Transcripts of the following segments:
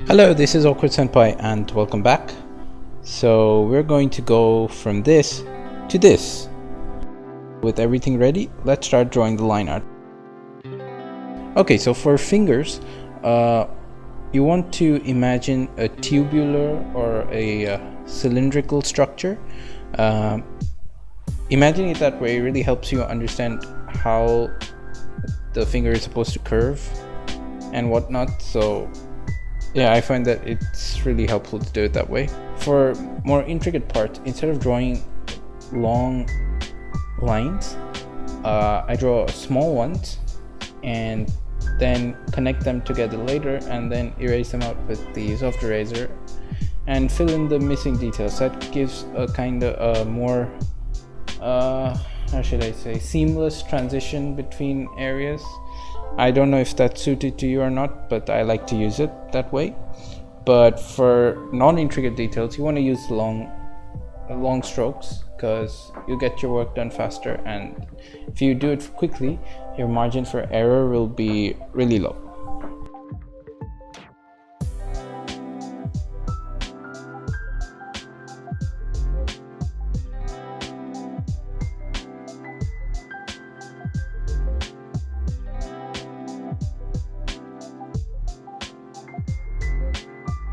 Hello, this is Awkward Senpai and welcome back. So we're going to go from this to this. With everything ready, let's start drawing the line art. Okay, so for fingers, you want to imagine a tubular or a cylindrical structure. Imagining it that way really helps you understand how the finger is supposed to curve and whatnot. So yeah, I find that it's really helpful to do it that way. For more intricate parts, instead of drawing long lines, I draw small ones and then connect them together later and then erase them out with the soft eraser and fill in the missing details. That gives a kind of a more how should I say, seamless transition between areas. I don't know if that's suited to you or not, but I like to use it that way. But for non-intricate details, you want to use long strokes because you get your work done faster, and if you do it quickly, your margin for error will be really low.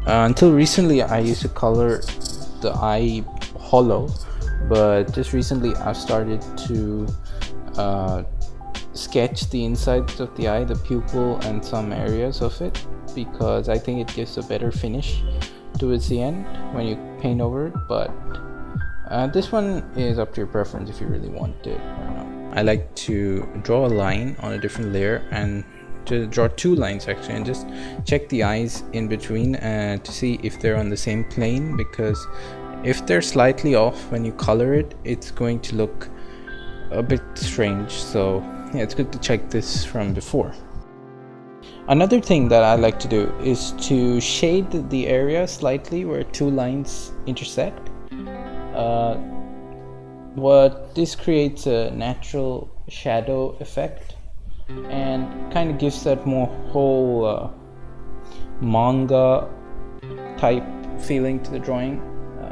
Until recently, I used to color the eye hollow, but just recently I've started to sketch the insides of the eye, the pupil and some areas of it, because I think it gives a better finish towards the end when you paint over it. But this one is up to your preference if you really want it or not. I like to draw a line on a different layer and to draw two lines actually, and just check the eyes in between to see if they're on the same plane, because if they're slightly off when you color it, it's going to look a bit strange. So yeah, it's good to check this from before. Another thing that I like to do is to shade the area slightly where two lines intersect. This creates a natural shadow effect and kind of gives that more whole manga type feeling to the drawing.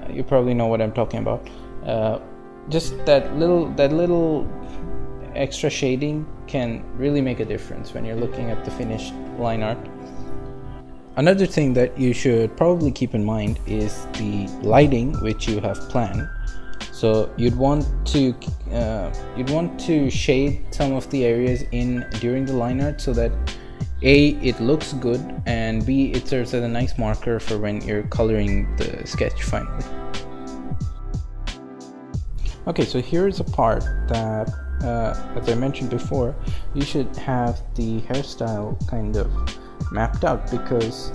You probably know what I'm talking about. Just that little extra shading can really make a difference when you're looking at the finished line art. Another thing that you should probably keep in mind is the lighting which you have planned. So you'd want to shade some of the areas in during the line art so that A, it looks good, and B, it serves as a nice marker for when you're coloring the sketch finally. Okay, so here's a part that, as I mentioned before, you should have the hairstyle kind of mapped out, because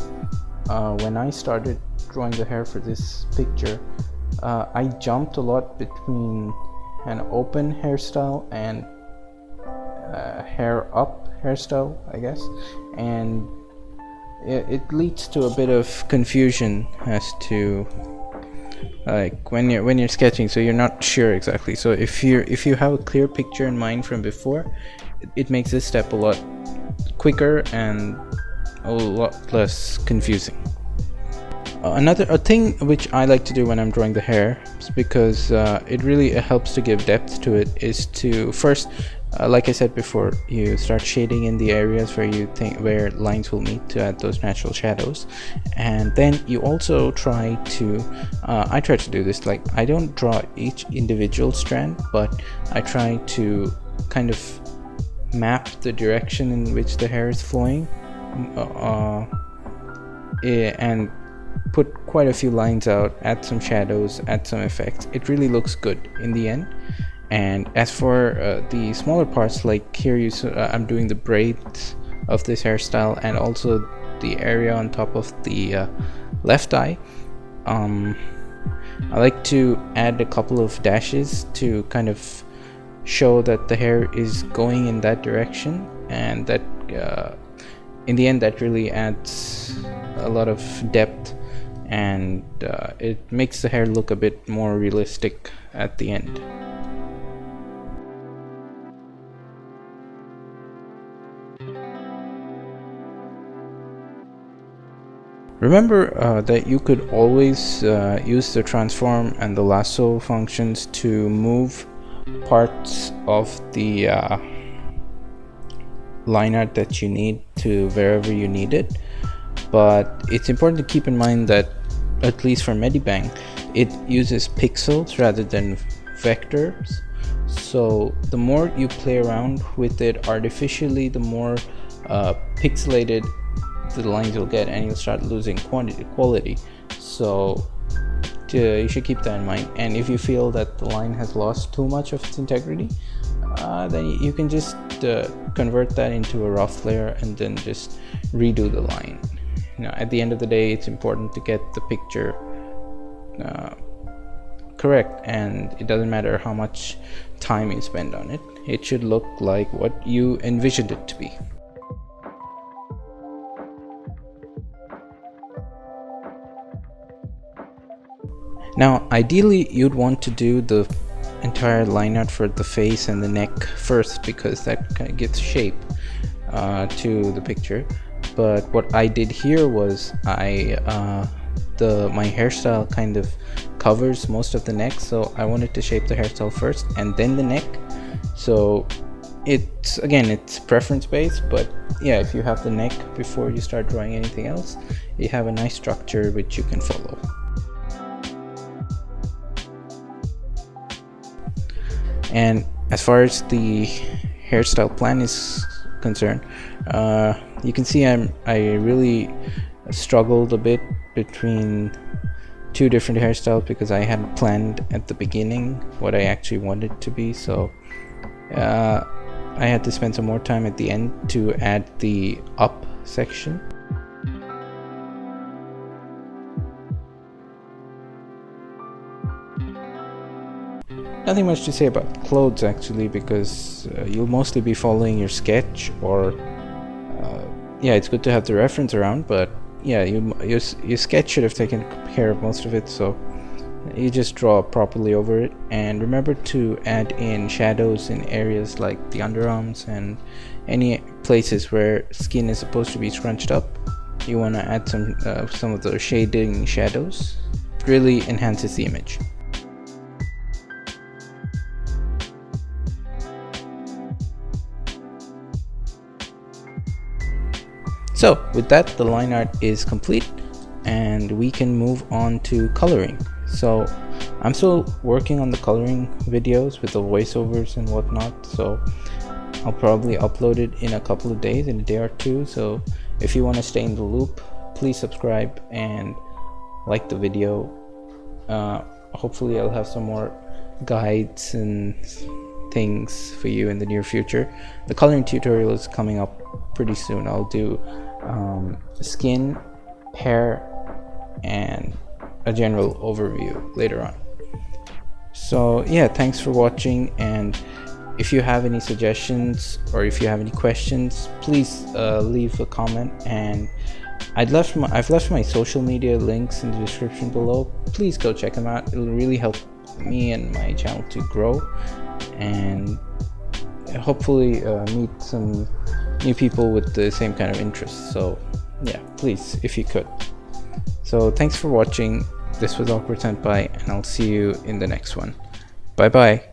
when I started drawing the hair for this picture, I jumped a lot between an open hairstyle and hair up hairstyle, I guess, and it leads to a bit of confusion as to like when you're sketching, so you're not sure exactly. So if you have a clear picture in mind from before, it makes this step a lot quicker and a lot less confusing. Another thing which I like to do when I'm drawing the hair, because it really helps to give depth to it, is to first, like I said before, you start shading in the areas where you think where lines will meet to add those natural shadows, and then you also try to I try to do this, like I don't draw each individual strand, but I try to kind of map the direction in which the hair is flowing, and put quite a few lines out, add some shadows, add some effects. It really looks good in the end. And as for the smaller parts, like here I'm doing the braids of this hairstyle and also the area on top of the left eye. I like to add a couple of dashes to kind of show that the hair is going in that direction, and that in the end that really adds a lot of depth, and it makes the hair look a bit more realistic at the end. Remember that you could always use the transform and the lasso functions to move parts of the line art that you need to wherever you need it, but it's important to keep in mind that, at least for Medibang, it uses pixels rather than vectors. So the more you play around with it artificially, the more pixelated the lines you'll get, and you'll start losing quality. So you should keep that in mind. And if you feel that the line has lost too much of its integrity, then you can just convert that into a rough layer and then just redo the line. At the end of the day, it's important to get the picture correct, and it doesn't matter how much time you spend on it. It should look like what you envisioned it to be. Now, ideally, you'd want to do the entire line art for the face and the neck first, because that kind of gives shape to the picture. But what I did here was my hairstyle kind of covers most of the neck, so I wanted to shape the hairstyle first and then the neck. So it's preference based, but yeah, if you have the neck before you start drawing anything else, you have a nice structure which you can follow. And as far as the hairstyle plan is concerned, you can see I really struggled a bit between two different hairstyles because I hadn't planned at the beginning what I actually wanted to be. So I had to spend some more time at the end to add the up section. Nothing much to say about clothes actually, because you'll mostly be following your sketch, or yeah, it's good to have the reference around, but yeah, your sketch should have taken care of most of it, so you just draw properly over it. And remember to add in shadows in areas like the underarms and any places where skin is supposed to be scrunched up. You want to add some of those shading shadows. It really enhances the image. So with that, the line art is complete and we can move on to coloring. So I'm still working on the coloring videos with the voiceovers and whatnot, so I'll probably upload it in a couple of days, in a day or two. So if you want to stay in the loop, please subscribe and like the video. Hopefully I'll have some more guides and things for you in the near future. The coloring tutorial is coming up pretty soon. I'll do skin, hair, and a general overview later on. So yeah, thanks for watching, and if you have any suggestions or if you have any questions, please leave a comment, and I've left my social media links in the description below. Please go check them out. It'll really help me and my channel to grow, and hopefully meet some new people with the same kind of interests. So yeah, please, if you could. So thanks for watching. This was Awkward Senpai, and I'll see you in the next one. Bye bye.